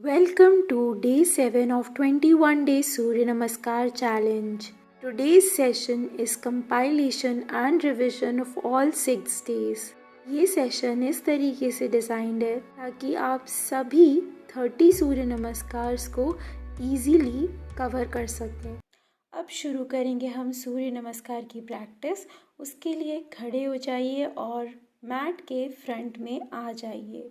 Welcome to day 7 of 21 day Surya Namaskar challenge. Today's session is compilation and revision of all 6 days. ये session इस तरीके से designed है ताकि आप सभी 30 सूर्य नमस्कार को ईजीली कवर कर सकें। अब शुरू करेंगे हम सूर्य नमस्कार की प्रैक्टिस। उसके लिए खड़े हो जाइए और मैट के फ्रंट में आ जाइए।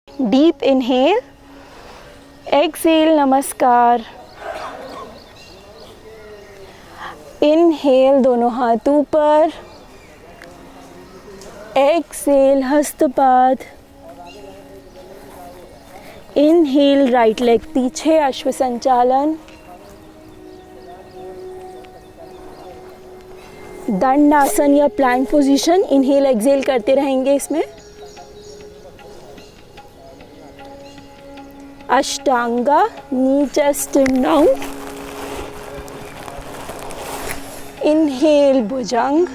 डीप इनहेल, एक्सेल नमस्कार। इनहेल दोनों हाथ ऊपर, एक्सेल हस्तपाद। इनहेल राइट लेग पीछे अश्व संचालन। दंडासन या प्लैंक पोजीशन, इनहेल एक्सेल करते रहेंगे इसमें। अष्टांगा, नी चेस्ट डाउन। इनहेल भुजंग,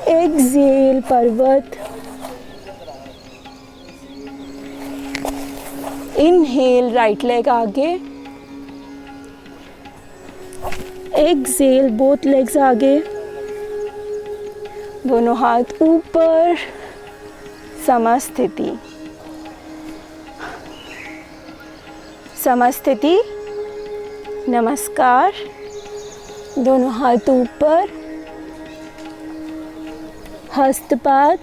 एक्सेल पर्वत। इनहेल राइट लेग आगे, एक्सेल बोथ लेग्स आगे, दोनों हाथ ऊपर, समस्थिति। समस्थिति, नमस्कार। दोनों हाथ ऊपर, हस्तपाद।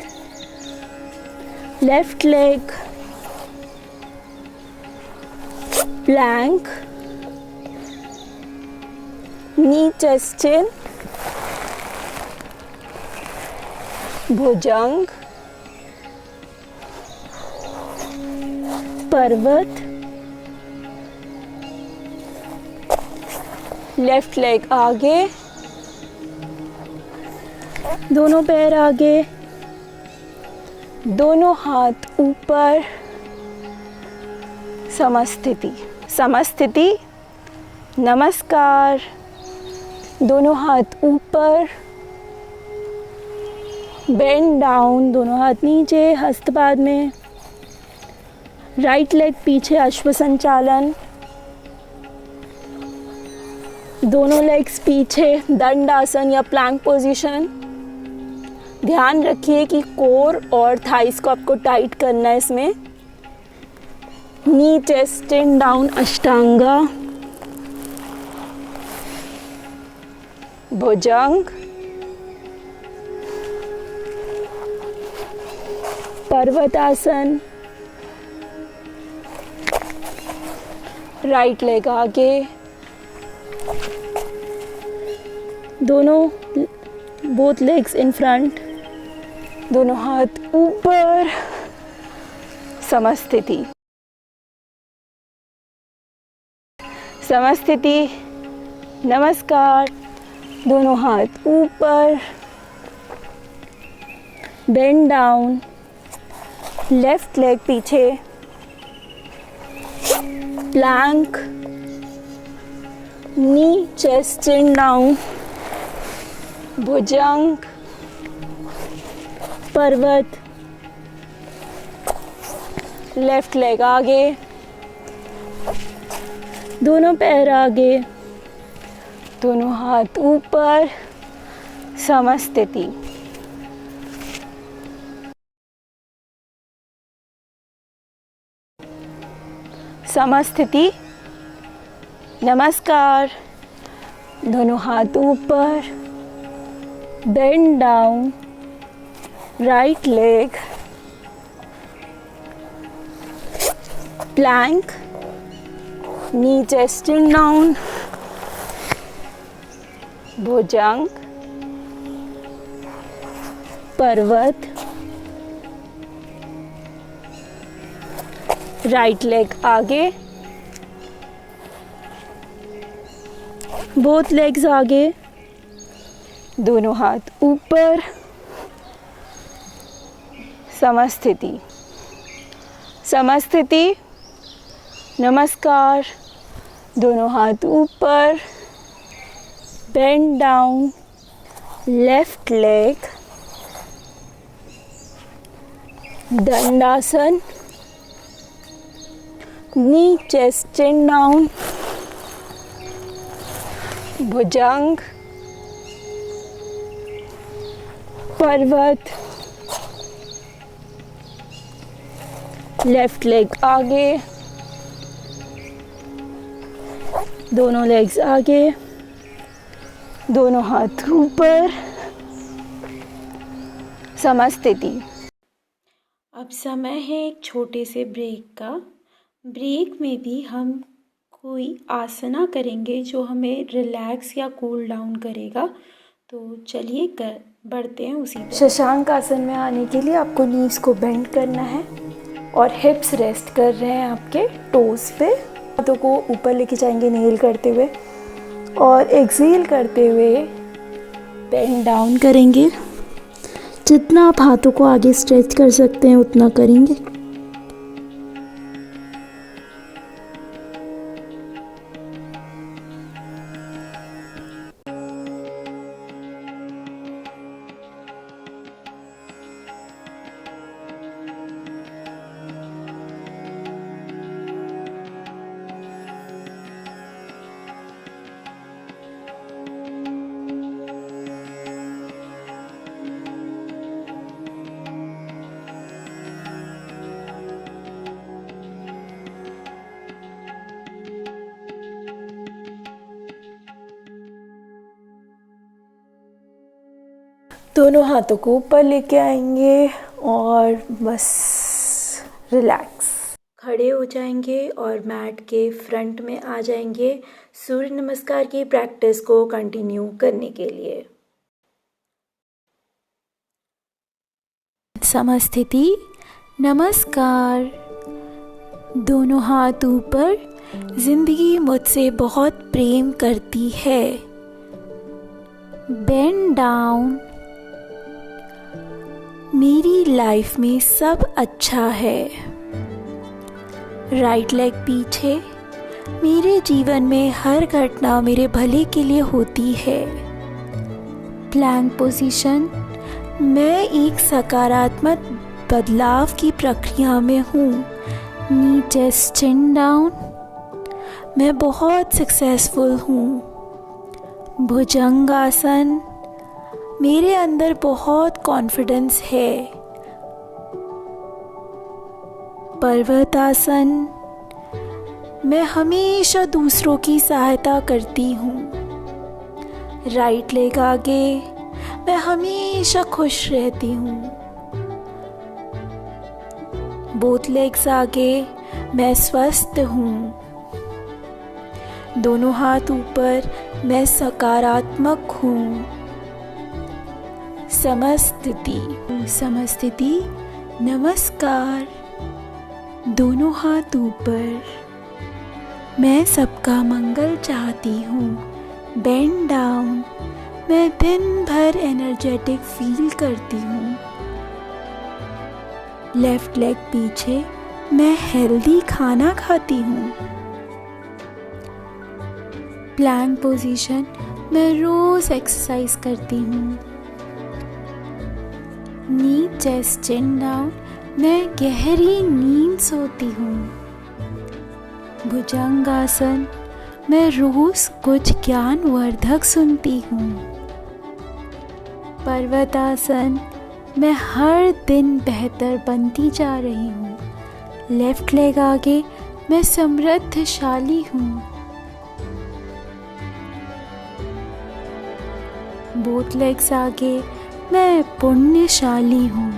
Left leg plank, knee chest in, भुजंग, पर्वत। लेफ्ट लेग आगे, दोनों पैर आगे, दोनों हाथ ऊपर, समस्थिति। समस्थिति, नमस्कार। दोनों हाथ ऊपर, बेंड डाउन, दोनों हाथ नीचे हस्तपाद में। राइट लेग पीछे अश्व संचालन, दोनों लेग्स पीछे दंडासन या प्लैंक पोजीशन। ध्यान रखिए कि कोर और थाइस को आपको टाइट करना है इसमें। नी chest in down, अष्टांगा। Bhujang, Parvatasana. Right leg आगे, दोनों बोथ लेग्स इन फ्रंट, दोनों हाथ ऊपर, समस्थिति। समस्थिति, नमस्कार। दोनों हाथ ऊपर, बेंड डाउन। लेफ्ट लेग पीछे, Planck, knee chest in down, भुजंग, पर्वत। लेफ्ट लेग आगे, दोनों पैर आगे, दोनों हाथ ऊपर, समस्थिति। समस्थिति, नमस्कार। दोनों हाथ ऊपर, bend down. Right leg plank, knee chest in down, भुजंग, पर्वत। राइट लेग आगे, बोथ लेग्स आगे, दोनों हाथ ऊपर, समस्थिति। समस्थिति, नमस्कार। दोनों हाथ ऊपर, बेंड डाउन, लेफ्ट लेग, दंडासन, नी चेस्ट चिन डाउन, भुजंग, पर्वत, लेफ्ट लेग आगे, दोनों लेग्स आगे, दोनों हाथ ऊपर, समस्थिति। अब समय है एक छोटे से ब्रेक का। ब्रेक में भी हम कोई आसना करेंगे जो हमें रिलैक्स या कूल डाउन करेगा। तो चलिए बढ़ते हैं उसी तरह। शशांक आसन में आने के लिए आपको नीज को बेंड करना है और हिप्स रेस्ट कर रहे हैं आपके टोज पे। हाथों को ऊपर लेके जाएंगे इनहेल करते हुए और एक्सहेल करते हुए बेंड डाउन करेंगे। जितना आप हाथों को आगे स्ट्रेच कर सकते हैं उतना करेंगे। दोनों हाथों को ऊपर लेके आएंगे और बस रिलैक्स। खड़े हो जाएंगे और मैट के फ्रंट में आ जाएंगे सूर्य नमस्कार की प्रैक्टिस को कंटिन्यू करने के लिए। समस्थिति, नमस्कार। दोनों हाथ ऊपर। जिंदगी मुझसे बहुत प्रेम करती है। Bend down. मेरी लाइफ में सब अच्छा है। राइट लेग पीछे। मेरे जीवन में हर घटना मेरे भले के लिए होती है। Plank position. मैं एक सकारात्मक बदलाव की प्रक्रिया में हूँ। नी चेस्ट चिन डाउन। मैं बहुत सक्सेसफुल हूँ। भुजंगासन। मेरे अंदर बहुत कॉन्फिडेंस है। पर्वतासन। मैं हमेशा दूसरों की सहायता करती हूँ। राइट लेग आगे। मैं हमेशा खुश रहती हूँ। बोथ लेग्स आगे। मैं स्वस्थ हूँ। दोनों हाथ ऊपर। मैं सकारात्मक हूँ। समस्थिति। समस्थिति, नमस्कार। दोनों हाथ ऊपर। मैं सबका मंगल चाहती हूँ। Bend down. मैं दिन भर एनर्जेटिक फील करती हूँ। लेफ्ट लेग पीछे। मैं हेल्दी खाना खाती हूँ। Plank position. मैं रोज एक्सरसाइज करती हूँ। नी चेस्ट चिन डाउन। मैं गहरी नींद सोती हूँ। भुजंगासन। मैं रोज कुछ ज्ञानवर्धक सुनती हूँ। पर्वतासन। मैं हर दिन बेहतर बनती जा रही हूँ। लेफ्ट लेग आगे। मैं समृद्धशाली हूँ। बोथ लेग्स आगे। मैं पुण्यशाली हूँ।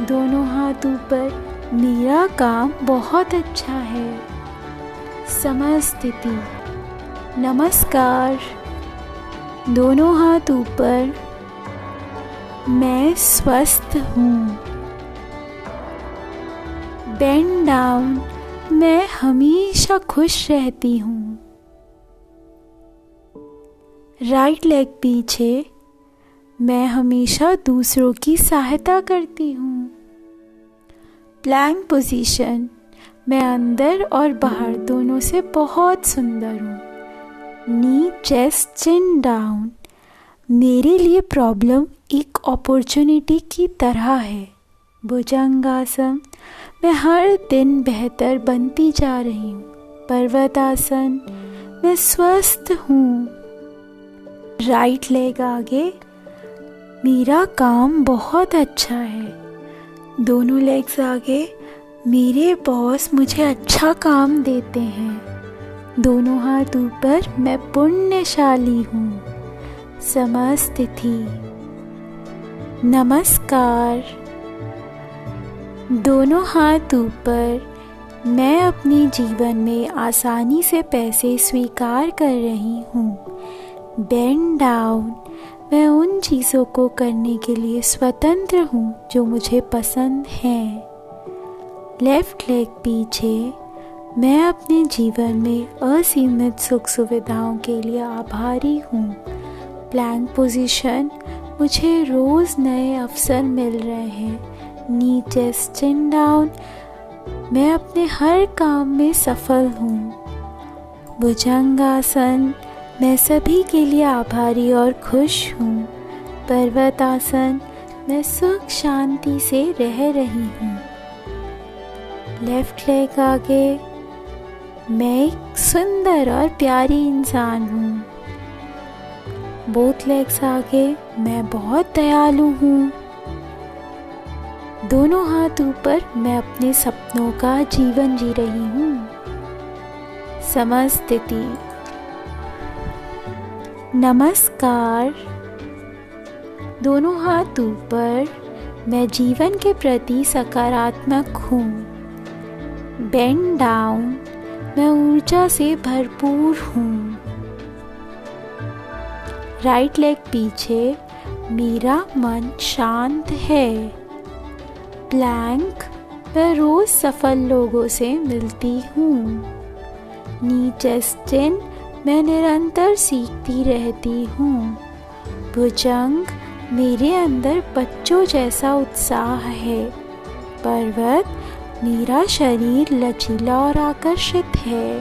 दोनों हाथ ऊपर। मेरा काम बहुत अच्छा है। समस्थिति। नमस्कार। दोनों हाथ ऊपर। मैं स्वस्थ हूँ। Bend down. मैं हमेशा खुश रहती हूँ। राइट लेग पीछे। मैं हमेशा दूसरों की सहायता करती हूँ। Plank position. मैं अंदर और बाहर दोनों से बहुत सुंदर हूँ। नी चेस्ट चिन डाउन। मेरे लिए प्रॉब्लम एक अपॉर्चुनिटी की तरह है। भुजंगासन। मैं हर दिन बेहतर बनती जा रही हूँ। पर्वतासन। मैं स्वस्थ हूँ। राइट लेग आगे। मेरा काम बहुत अच्छा है। दोनों लेग्स आगे। मेरे बॉस मुझे अच्छा काम देते हैं। दोनों हाथ ऊपर। मैं पुण्यशाली हूँ। समस्थिति। नमस्कार। दोनों हाथ ऊपर। मैं अपने जीवन में आसानी से पैसे स्वीकार कर रही हूँ। Bend down. मैं उन चीज़ों को करने के लिए स्वतंत्र हूँ जो मुझे पसंद हैं। लेफ्ट लेग पीछे। मैं अपने जीवन में असीमित सुख सुविधाओं के लिए आभारी हूँ। Plank position. मुझे रोज़ नए अवसर मिल रहे हैं। नी चेस्ट चिन डाउन। मैं अपने हर काम में सफल हूँ। भुजंगासन। मैं सभी के लिए आभारी और खुश हूँ। पर्वतासन। मैं सुख शांति से रह रही हूँ। लेफ्ट लेग आगे। मैं एक सुंदर और प्यारी इंसान हूँ। बोथ लेग्स आगे। मैं बहुत दयालु हूँ। दोनों हाथ ऊपर। मैं अपने सपनों का जीवन जी रही हूँ। समस्थिति। नमस्कार। दोनों हाथ ऊपर। मैं जीवन के प्रति सकारात्मक हूँ। Bend down. मैं ऊर्जा से भरपूर हूँ। राइट लेग पीछे। मेरा मन शांत है। प्लैंक। मैं रोज सफल लोगों से मिलती हूँ। नी चेस्ट चिन। मैं निरंतर सीखती रहती हूँ। भुजंग। मेरे अंदर बच्चों जैसा उत्साह है। पर्वत। मेरा शरीर लचीला और आकर्षित है।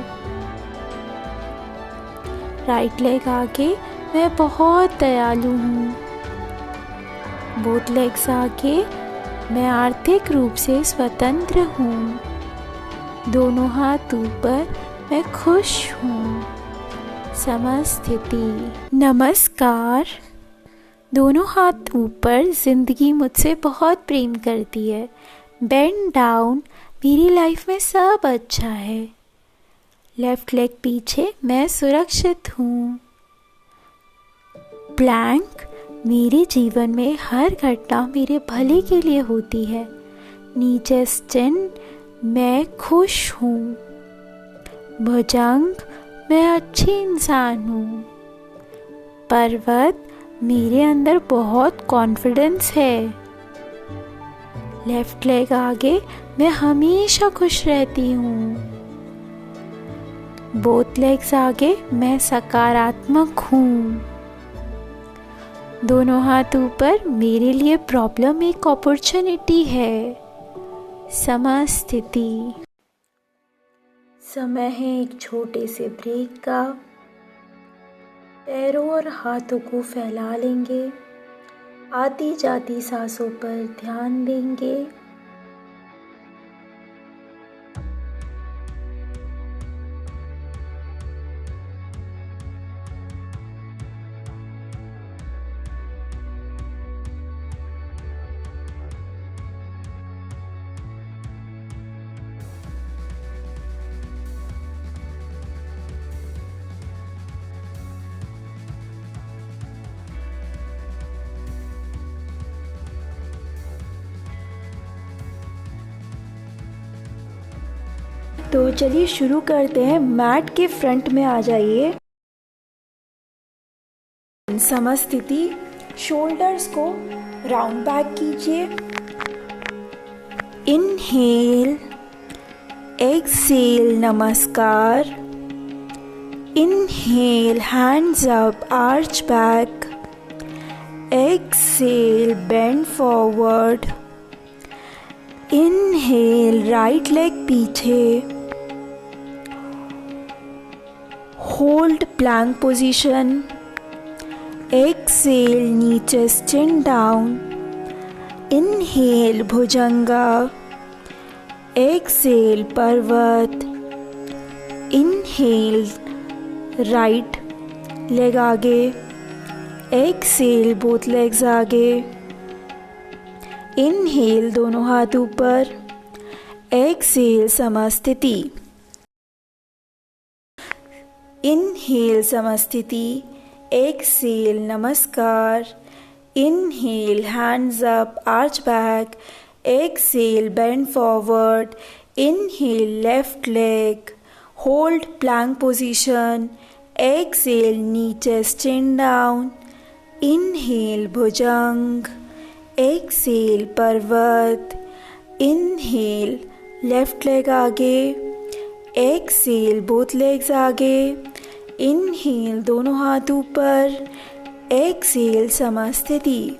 राइट लेग आगे। मैं बहुत दयालु हूँ। बोथ लेग्स आगे। मैं आर्थिक रूप से स्वतंत्र हूँ। दोनों हाथ ऊपर। मैं खुश हूँ। समस्थिति। नमस्कार। दोनों हाथ ऊपर। जिंदगी मुझसे बहुत प्रेम करती है। Bend down. मेरी लाइफ में सब अच्छा है। लेफ्ट लेग पीछे। मैं सुरक्षित हूँ। प्लैंक। मेरे जीवन में हर घटना मेरे भले के लिए होती है। नी चेस्ट चिन। मैं खुश हूँ। भुजंग। मैं अच्छी इंसान हूँ। पर्वत। मेरे अंदर बहुत कॉन्फिडेंस है। लेफ्ट लेग आगे। मैं हमेशा खुश रहती हूँ। बोथ लेग्स आगे। मैं सकारात्मक हूँ। दोनों हाथ ऊपर। मेरे लिए प्रॉब्लम एक अपॉर्चुनिटी है। समस्थिति। समय है एक छोटे से ब्रेक का। पैरों और हाथों को फैला लेंगे। आती जाती सांसों पर ध्यान देंगे। तो चलिए शुरू करते हैं। मैट के फ्रंट में आ जाइए। समस्थिति। शोल्डर्स को राउंड बैक कीजिए। इनहेल। एक्सेल। नमस्कार। Inhale. Hands up, arch back. Exhale, bend forward. Inhale, right leg पीछे, होल्ड प्लैंक पोजीशन। एक्सेल, नीचे चिन डाउन। इनहेल, भुजंगा। एक्सेल, पर्वत। इनहेल, राइट लेग आगे। एक्सेल, बोथ लेग्स आगे। इनहेल, दोनों हाथ ऊपर। एक्सेल, समस्थिति। इनहेल, समस्थिति। एक्सेल, नमस्कार। Inhale, hands up, arch back. Exhale, bend forward. Inhale, left leg, hold plank position. Exhale, नीचे चिन डाउन। इनहेल, भुजंग। एक्सेल, पर्वत। इनहेल, लेफ्ट लेग आगे। एक्सेल, बोथ लेग्स आगे। इनहेल, दोनों हाथ ऊपर। एक्सेल, समस्थिति।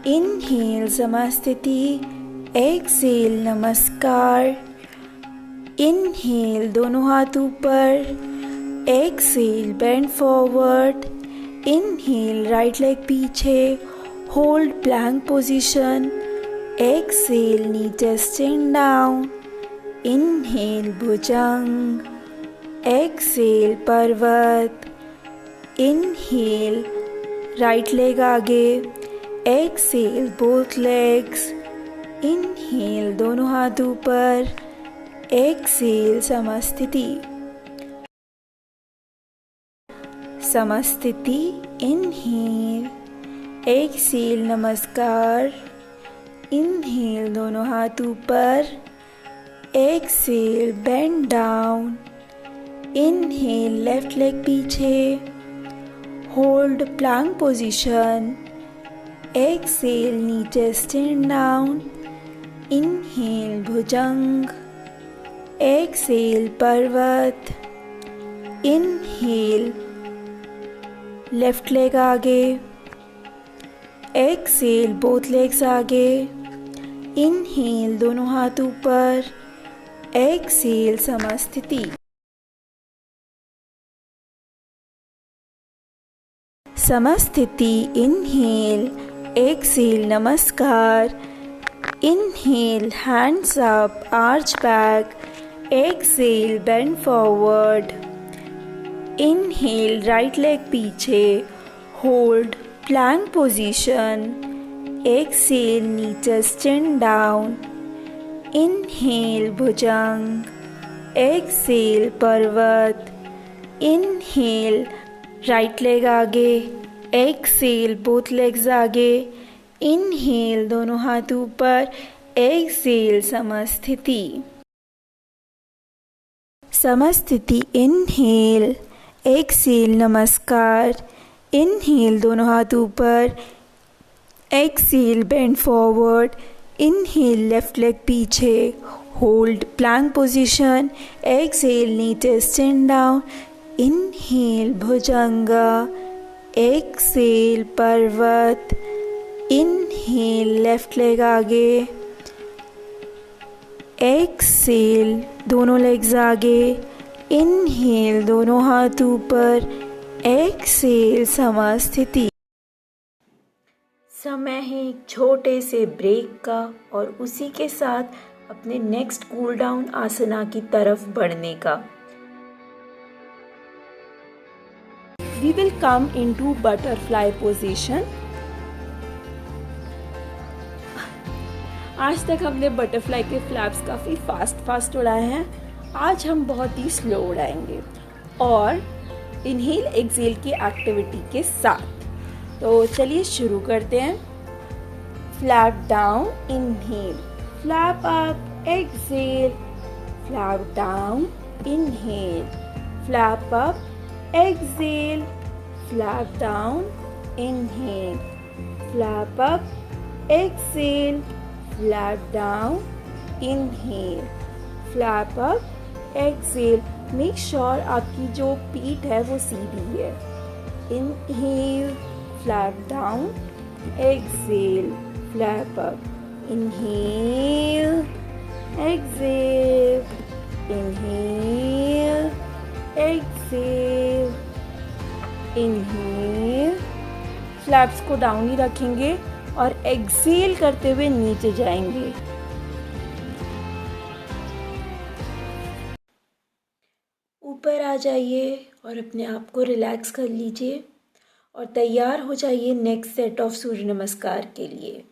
इनहेल, समस्थिति। एक्सेल, नमस्कार। इनहेल, दोनों हाथ ऊपर। Exhale, bend forward. Inhale, right leg पीछे, होल्ड प्लैंक पोजीशन। एक्सेल, नीचे चिन डाउन। इनहेल, भुजंग। एक्सेल, पर्वत। इनहेल, राइट लेग आगे। Exhale, both legs. इनहेल, दोनों हाथ ऊपर। एक्सेल, समस्थिति। समस्थिति। इनहेल। एक्सेल, नमस्कार। इनहेल, दोनों हाथ ऊपर। Exhale, bend down. Inhale, left leg पीछे, होल्ड प्लैंक पोजीशन। एक्सेल, नीचे चिन डाउन। इनहेल, भुजंग। एक्सेल, पर्वत। इनहेल, लेफ्ट लेग आगे। एक्सेल, बोथ लेग्स आगे। इनहेल, दोनों हाथ ऊपर। एक्सेल, समस्थिति। समस्थिति। इनहेल। एक्सेल, नमस्कार। Inhale, hands up, arch back. Exhale, bend forward. Inhale, right leg पीछे, होल्ड प्लैंक पोजीशन। एक्सेल, नीचे चिन डाउन। इनहेल, भुजंग। एक्सेल, पर्वत। इनहेल, राइट लेग आगे। एक्सेल, बोथ लेग्स आगे। इनहेल, दोनों हाथ ऊपर। एक्सेल, समस्थिति। समस्थिति। इनहेल। एक्सेल, नमस्कार। इनहेल, दोनों हाथ ऊपर। Exhale, bend forward. Inhale, left leg पीछे, होल्ड प्लैंक पोजीशन। एक्सेल, नीचे चिन डाउन। इनहेल, भुजंगा। एक्सेल, पर्वत। इनहेल, लेफ्ट लेग आगे। एक्सेल, दोनों लेग्स आगे। इनहेल, दोनों हाथ ऊपर। एक्सेल, समस्थिति। समय है एक छोटे से ब्रेक का और उसी के साथ अपने नेक्स्ट कूल डाउन आसना की तरफ बढ़ने का। We will come into butterfly position. आज तक हमने बटरफ्लाई के फ्लैप्स काफ़ी फास्ट उड़ाए हैं। आज हम बहुत ही स्लो उड़ाएंगे और इनहेल एक्सेल की एक्टिविटी के साथ। तो चलिए शुरू करते हैं। Flap down, inhale, flap up, exhale, flap down, inhale, flap up, exhale, flap down, inhale, flap up, exhale, flap down, inhale, flap up, exhale. Make sure आपकी जो पीठ है वो सीधी है। Inhale, flap down, exhale, flap up. Inhale, exhale, inhale, exhale, inhale. Flaps को down ही रखेंगे और Excel करते हुए नीचे जाएंगे. ऊपर आ जाइए और अपने आप को रिलैक्स कर लीजिए और तैयार हो जाइए नेक्स्ट सेट ऑफ सूर्य नमस्कार के लिए.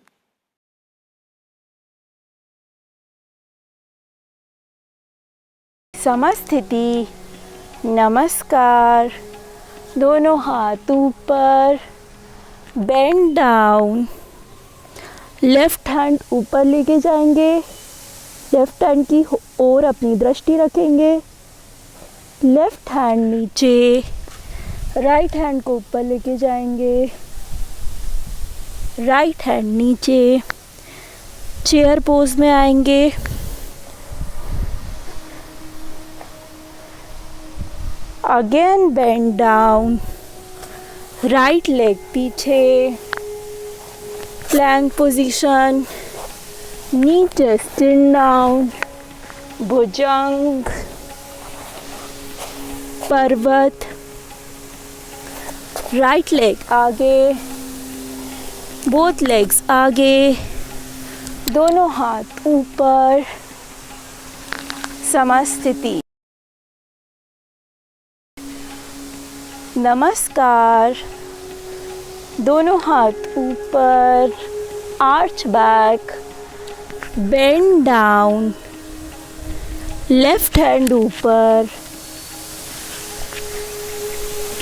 समस्थिति. नमस्कार. दोनों हाथ ऊपर, बेंड डाउन. लेफ्ट हैंड ऊपर लेके जाएंगे, लेफ्ट हैंड की ओर अपनी दृष्टि रखेंगे. लेफ्ट हैंड नीचे, राइट हैंड को ऊपर लेके जाएंगे, राइट हैंड नीचे. चेयर पोज में आएंगे. Again bend down. Right leg पीछे, plank position. Knee chest down, भुजंग, पर्वत. राइट लेग आगे, बोथ लेग्स आगे, दोनों हाथ ऊपर. समस्थिति. नमस्कार. दोनों हाथ ऊपर, arch back, bend down. Left hand ऊपर,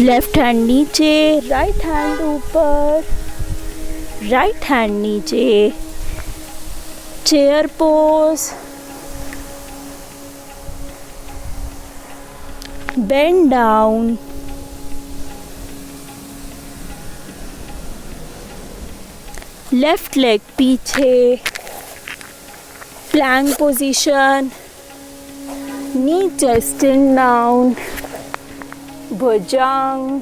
लेफ्ट हैंड नीचे, राइट हैंड ऊपर, राइट हैंड नीचे. Chair pose. Bend down. Left leg पीछे, plank position. Knee chest down, भुजंग,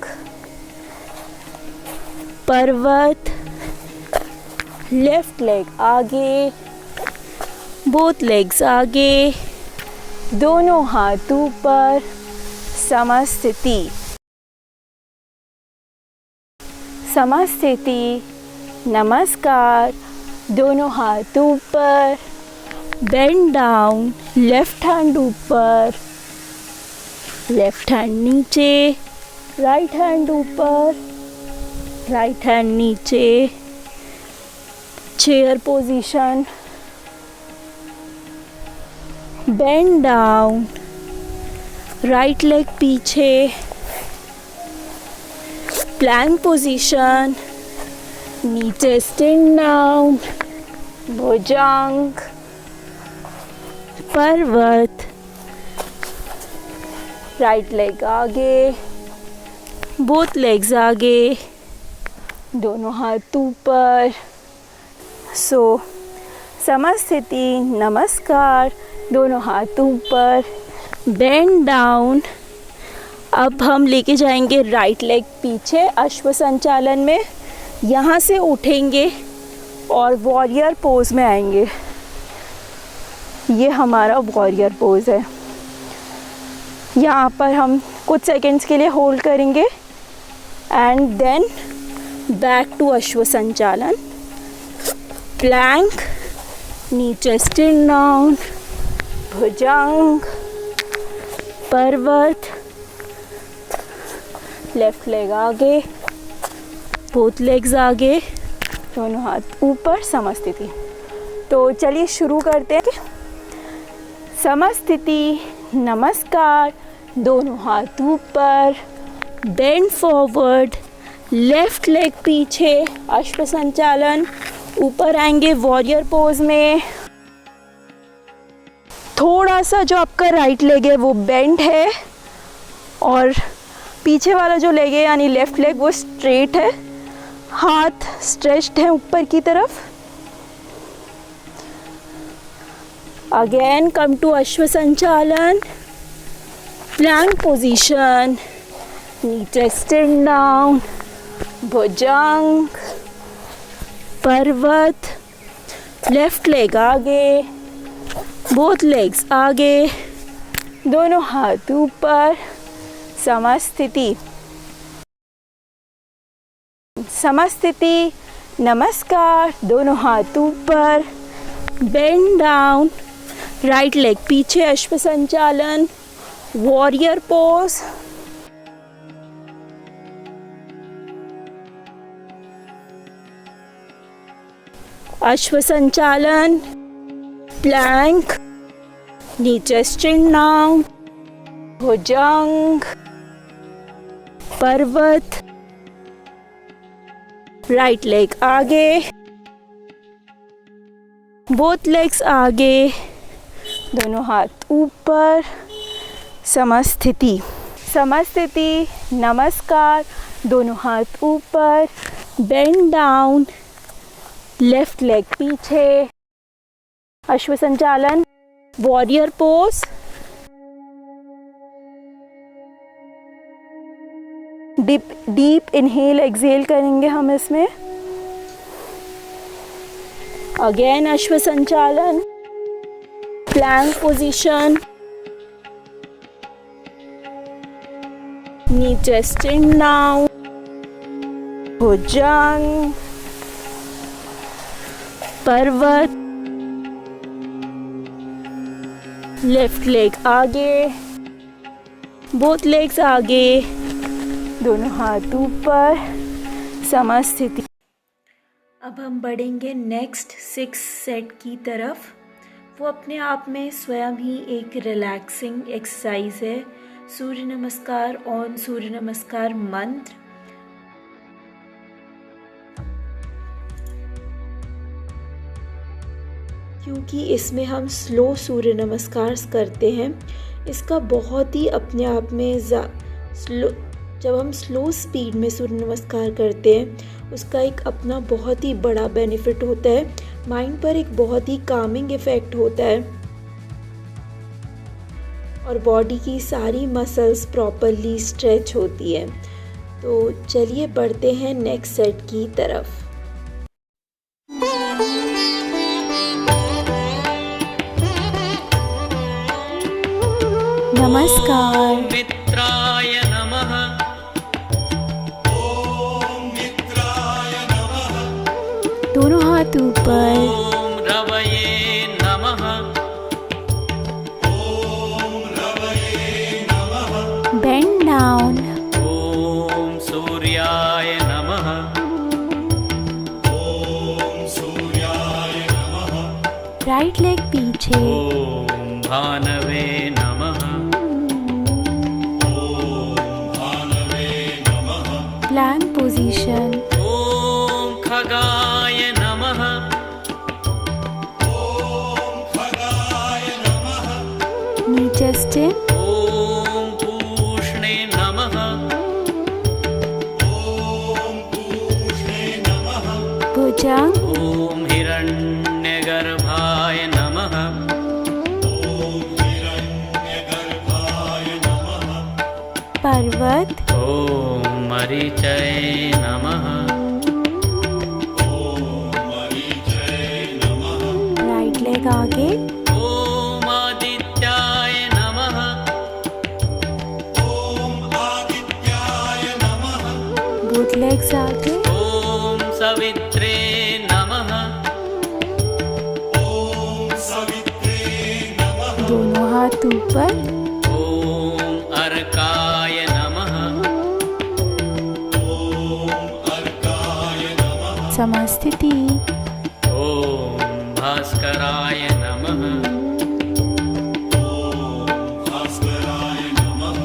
पर्वत. लेफ्ट लेग आगे, बोथ लेग्स आगे, दोनों हाथ ऊपर. समस्थिति. समस्थिति. नमस्कार. दोनों हाथ ऊपर, बेंड डाउन. लेफ्ट हैंड ऊपर, लेफ्ट हैंड नीचे, राइट हैंड ऊपर, राइट हैंड नीचे. Chair position. Bend down. Right leg पीछे, प्लैंक पोजीशन. नीचे स्टैंड डाउन, भुजंग, पर्वत. राइट लेग आगे, बोथ लेग्स आगे, दोनों हाथ ऊपर. समस्थिति. नमस्कार. दोनों हाथ ऊपर, बेंड डाउन. अब हम लेके जाएंगे राइट लेग पीछे अश्व संचालन में. यहाँ से उठेंगे और वॉरियर पोज में आएंगे. ये हमारा वॉरियर पोज है. यहाँ पर हम कुछ सेकंड्स के लिए होल्ड करेंगे एंड देन बैक टू अश्व संचालन. प्लैंक. नीचे स्टैंड डाउन, भुजंग, पर्वत. लेफ्ट लेग आगे, बोथ लेग्स आगे, दोनों हाथ ऊपर. समस्थिति. तो चलिए शुरू करते हैं. समस्थिति. नमस्कार. दोनों हाथ ऊपर, बेंड फॉरवर्ड. लेफ्ट लेग पीछे, अश्व संचालन. ऊपर आएंगे वॉरियर पोज में. थोड़ा सा जो आपका राइट लेग है वो बेंड है और पीछे वाला जो लेग है यानी लेफ्ट लेग वो स्ट्रेट है. हाथ स्ट्रेच्ड है ऊपर की तरफ. अगेन कम टू अश्व संचालन. Plank position. नीचे स्टैंड डाउन, भुजंग, पर्वत. लेफ्ट लेग आगे, बोथ लेग्स आगे, दोनों हाथ ऊपर, समस्थिति। समस्थिति, नमस्कार, दोनों हाथ ऊपर, बेंड डाउन, राइट लेग पीछे, अश्व संचालन, वॉरियर पोज। अश्व संचालन, प्लैंक, नीचे स्ट्रिंग डाउन, भुजंग, पर्वत, राइट लेग आगे, बोथ लेग्स आगे, दोनों हाथ ऊपर, समस्थिति। समस्थिति, नमस्कार, दोनों हाथ ऊपर, बेंड डाउन, लेफ्ट लेग पीछे, अश्व संचालन, warrior pose. Deep inhale exhale करेंगे हम इसमें। अगेन अश्व संचालन, प्लैंक पोजीशन, नीचे स्ट्रिंग डाउन, भुजंग, पर्वत, लेफ्ट लेग आगे, बोथ लेग्स आगे, दोनों हाथ ऊपर, समस्थिति। अब हम बढ़ेंगे नेक्स्ट 6 सेट की तरफ। वो अपने आप में स्वयं ही एक रिलैक्सिंग एक्सरसाइज है। सूर्य नमस्कार ऑन सूर्य नमस्कार मंत्र। क्योंकि इसमें हम स्लो सूर्य नमस्कार करते हैं, इसका बहुत ही अपने आप में जब हम स्लो स्पीड में सूर्य नमस्कार करते हैं उसका एक अपना बहुत ही बड़ा बेनिफिट होता है। माइंड पर एक बहुत ही कामिंग इफ़ेक्ट होता है और बॉडी की सारी मसल्स प्रॉपरली स्ट्रेच होती है। तो चलिए बढ़ते हैं नेक्स्ट सेट की तरफ। नमस्कार। मित्राय नमः। ओम मित्राय नमः। दोनों हाथ ऊपर। ओम रवये नमः। ओम रवये नमः। Bend down. ओम सूर्याय नमः। ओम सूर्याय नमः। राइट लेग पीछे। ओम भानवे नमः। Plank position. ओम खगाय नमः। ओम खगाय नमः। नीचे स्टिल। ओम पूष्णे नमः। ओम पूष्णे नमः। भुजंग। ओम हिरण्यगर्भाय नमः। ओम हिरण्यगर्भाय नमः। पर्वत। ओम मरीचय नमः। ओम मरीचय नमः। राइट लेग आगे। ओम आदित्याय नमः। ओम आदित्याय नमः। बोथ लेग्स आगे। ओम सवित्रे नमः। ओम सवित्रे नमः। दोनों हाथ ऊपर। ओम अर्काय नमः। समस्थिति। ओम भास्कराय नमः। ओम भास्कराय नमः।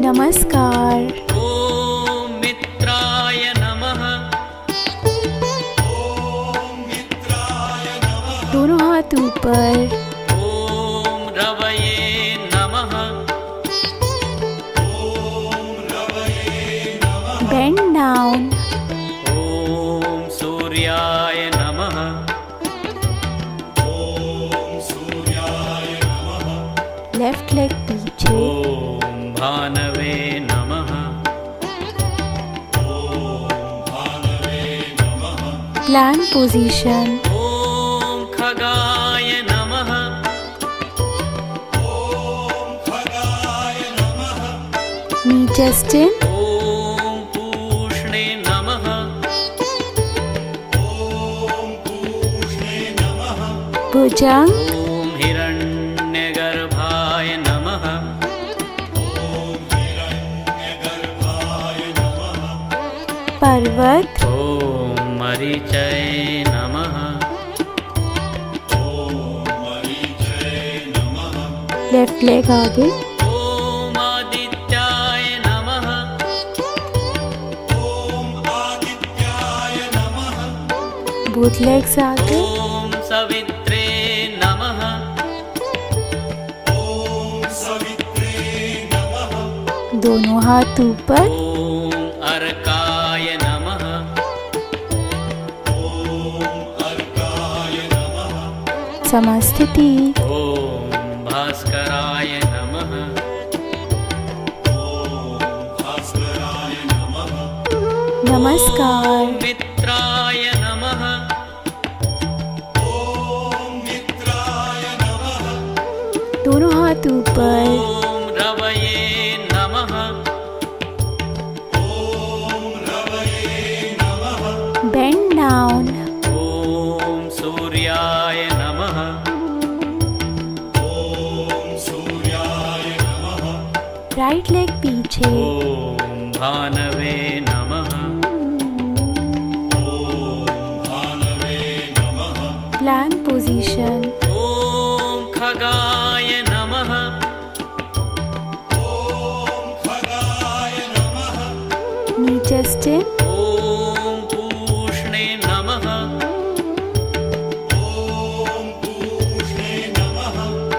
नमस्कार। ओम मित्राय नमः। ओम मित्राय नमः। दोनों हाथ ऊपर। ओम रवये नमः। ओम रवये नमः। Bend down. सूर्याय नमः। ओम सूर्याय नमः। लेफ्ट लेग पीछे। ओम भानवे नमः। ओम भानवे नमः। Plank position. ओम chest in, ॐ पूष्णे नमः bhujang, ॐ हिरण्यगर्भाय नमः parvat, ॐ मरीचये नमः left leg आगे, ॐ आदित्याय नमः both legs आगे, ॐ सवित्रे नमः दोनों हाथ ऊपर, ॐ अर्काय नमः समास्थिति, ॐ भास्कराय नमः नमस्कार, मित्राय नमः दोनों हाथ ऊपर, ॐ रवये नमः bend down, ॐ सूर्याय नमः right leg पीछे, ॐ भानवे नमः plank position, ॐ खगाय नमः knee chest in, ॐ पूष्णे नमः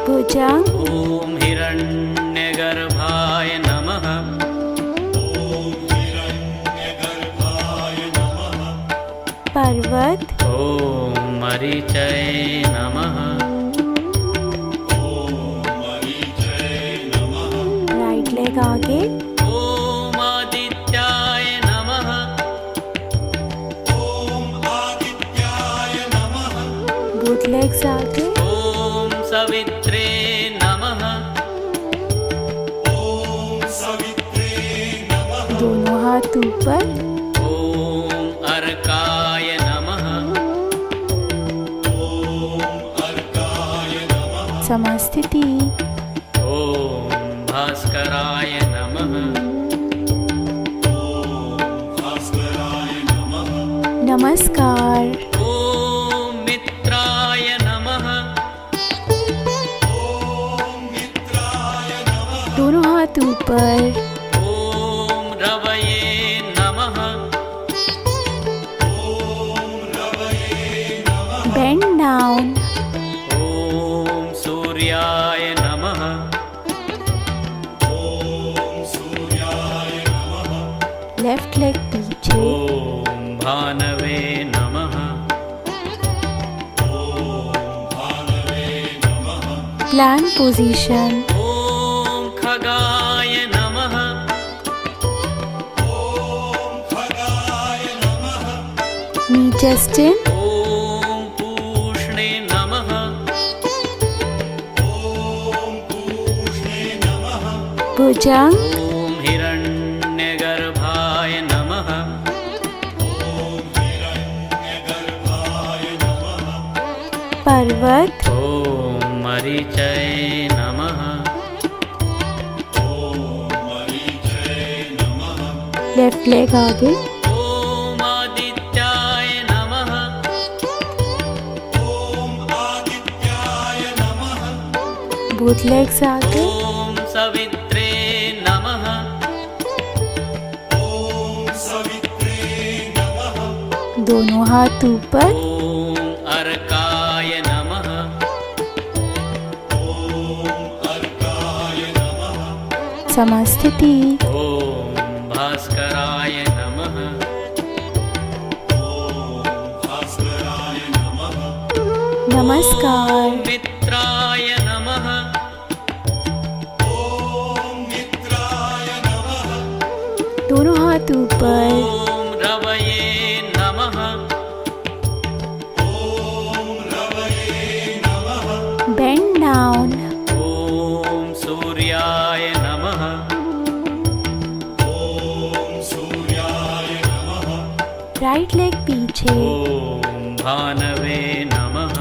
bhujang, ॐ हिरण्यगर्भाय नमः पर्वत, ॐ मरीचये नमः राइट लेग आगे, ॐ आदित्याय नमः both legs आगे, ॐ सवित्रे नमः दोनों हाथ ऊपर, ॐ अर्काय नमः समास्थिति, ॐ भास्कराय नमः नमस्कार, ॐ मित्राय नमः दोनों हाथ ऊपर, ॐ रवये नमः bend down, ॐ सूर्याय नमः लेफ्ट लेग पीछे, ॐ भानवे नमः plank position, ॐ खगाय नमः knee chest in, ॐ पूष्णे नमः bhujang, ॐ हिरण्यगर्भाय नमः पर्वत, ॐ मरीचये नमः लेफ्ट लेग आगे, ॐ आदित्याय नमः both legs आगे, ॐ सवित्रे नमः दोनों हाथ ऊपर, ॐ अर्काय नमः समास्थिति, ॐ भास्कराय नमः नमस्कार, मित्राय नमः दोनों हाथ ऊपर, ॐ रवये नमः bend down, ॐ सूर्याय नमः राइट लेग पीछे, ॐ भानवे नमः।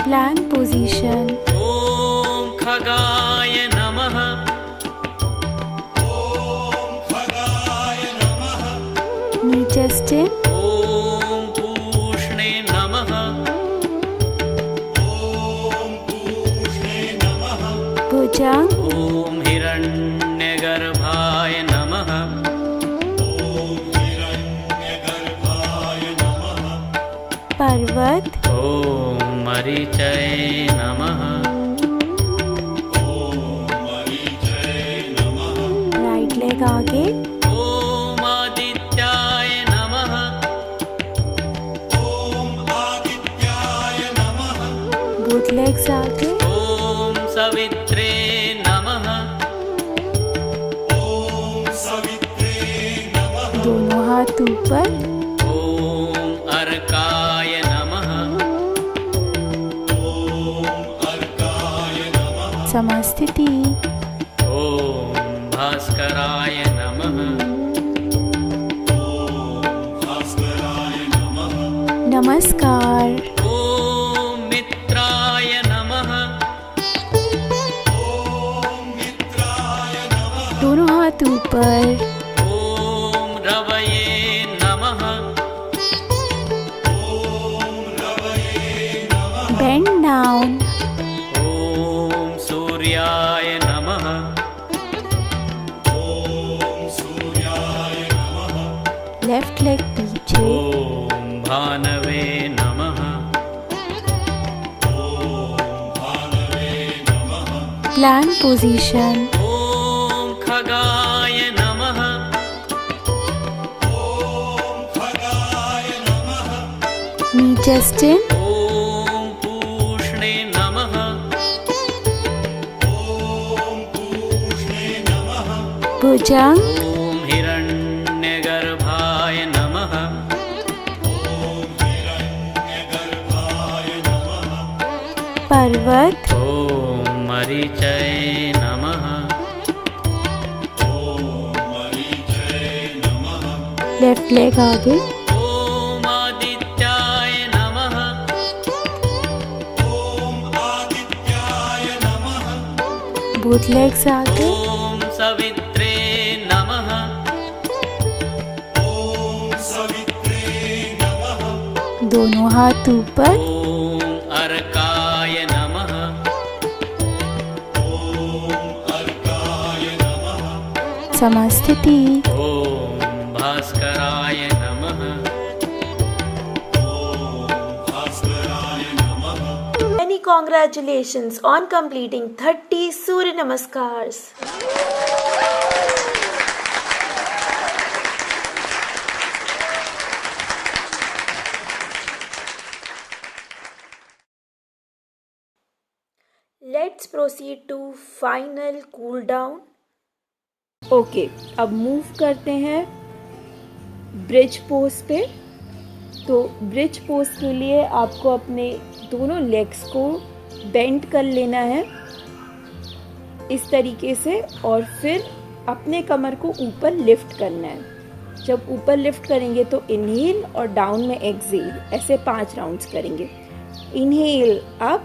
प्लैंक पोजीशन, ॐ खगाय नमः। नी चेस्टिन, ॐ पूष्णे नमः। भुजंग, ॐ हिरण्यगर्भाय नमः। पर्वत, ॐ मरीचये नमः। राइट लेग आगे, ॐ आदित्याय नमः। बोथ लेग्स आगे, ॐ सवित्रे नमः। दोनों हाथ ऊपर, ॐ अर्काय नमः। समस्थिति, ॐ भास्कराय नमः। नमस्कार, ॐ मित्राय नमः। दोनों हाथ ऊपर, ॐ रवये नमः। बेंड डाउन, ॐ सूर्याय नमः। लेफ्ट लेग पीछे, ॐ भानवे नमः। प्लैंक पोजीशन, ॐ खगाय नमः। नी चेस्टिन, ॐ पूष्णे नमः। भुजंग, ॐ हिरण्यगर्भाय नमः। पर्वत, ॐ मरीचये नमः। लेफ्ट लेग आगे, ॐ आदित्याय नमः। बोथ लेग्स आगे, ॐ सवित्रे नमः। दोनों हाथ ऊपर, ॐ अर्काय नमः। समस्थिति, ॐ भास्कराय नमः। Many congratulations on completing 30 Surya Namaskars. Let's proceed to final cool down. Okay, अब मूव करते हैं ब्रिज पोज पे। तो ब्रिज पोज के लिए आपको अपने दोनों लेग्स को बेंड कर लेना है इस तरीके से, और फिर अपने कमर को ऊपर लिफ्ट करना है। जब ऊपर लिफ्ट करेंगे तो इनहेल और डाउन में एक्सेल, ऐसे 5 राउंड्स करेंगे। Inhale up,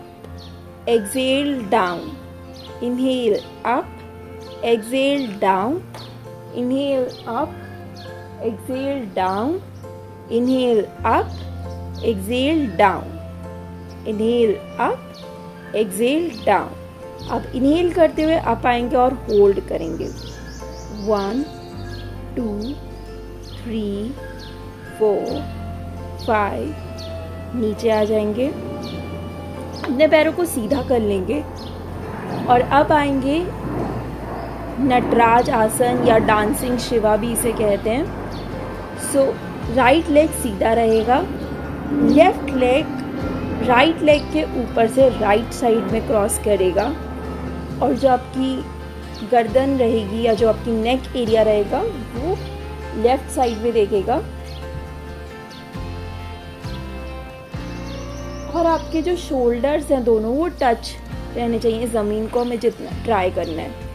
exhale down, inhale up, exhale down, inhale up, exhale down, inhale up, exhale down, inhale up, exhale down. अब इनहेल करते हुए अप आएंगे और होल्ड करेंगे। 1 2 3 4 5, नीचे आ जाएंगे, अपने पैरों को सीधा कर लेंगे और अब आएंगे नटराज आसन या डांसिंग शिवा भी इसे कहते हैं। सो राइट लेग सीधा रहेगा, लेफ्ट लेग राइट लेग के ऊपर से राइट साइड में क्रॉस करेगा, और जो आपकी गर्दन रहेगी या जो आपकी नेक एरिया रहेगा वो लेफ्ट साइड में देखेगा, और आपके जो शोल्डर्स हैं दोनों वो टच रहने चाहिए ज़मीन को, हमें जितना ट्राई करना है।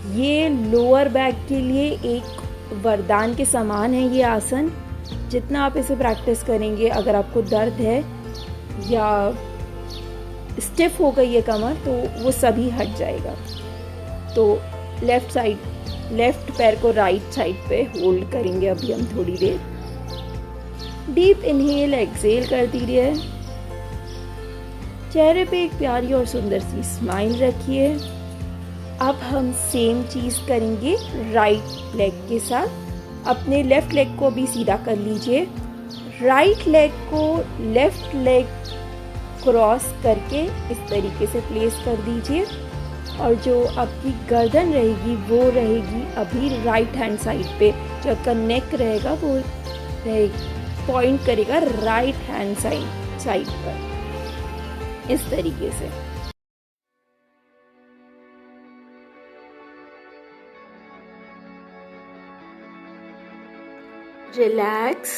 ये लोअर बैक के लिए एक वरदान के समान है ये आसन। जितना आप इसे प्रैक्टिस करेंगे, अगर आपको दर्द है या स्टिफ हो गई है कमर, तो वो सभी हट जाएगा। तो लेफ्ट पैर को राइट साइड पे होल्ड करेंगे अभी हम थोड़ी देर। डीप इनहेल एक्सेल कर दीजिए। चेहरे पे एक प्यारी और सुंदर सी स्माइल रखिए। अब हम सेम चीज़ करेंगे राइट लेग के साथ। अपने लेफ्ट लेग को भी सीधा कर लीजिए। राइट लेग को लेफ्ट लेग क्रॉस करके इस तरीके से प्लेस कर दीजिए, और जो आपकी गर्दन रहेगी वो रहेगी अभी राइट हैंड साइड पे। जो आपका नेक रहेगा वो पॉइंट करेगा राइट हैंड साइड पर, इस तरीके से। रिलैक्स।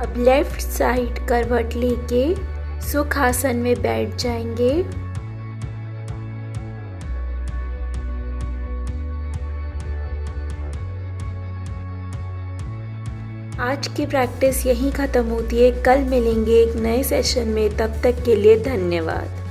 अब लेफ्ट साइड करवट लेके सुखासन में बैठ जाएंगे। आज की प्रैक्टिस यहीं ख़त्म होती है। कल मिलेंगे एक नए सेशन में। तब तक के लिए धन्यवाद।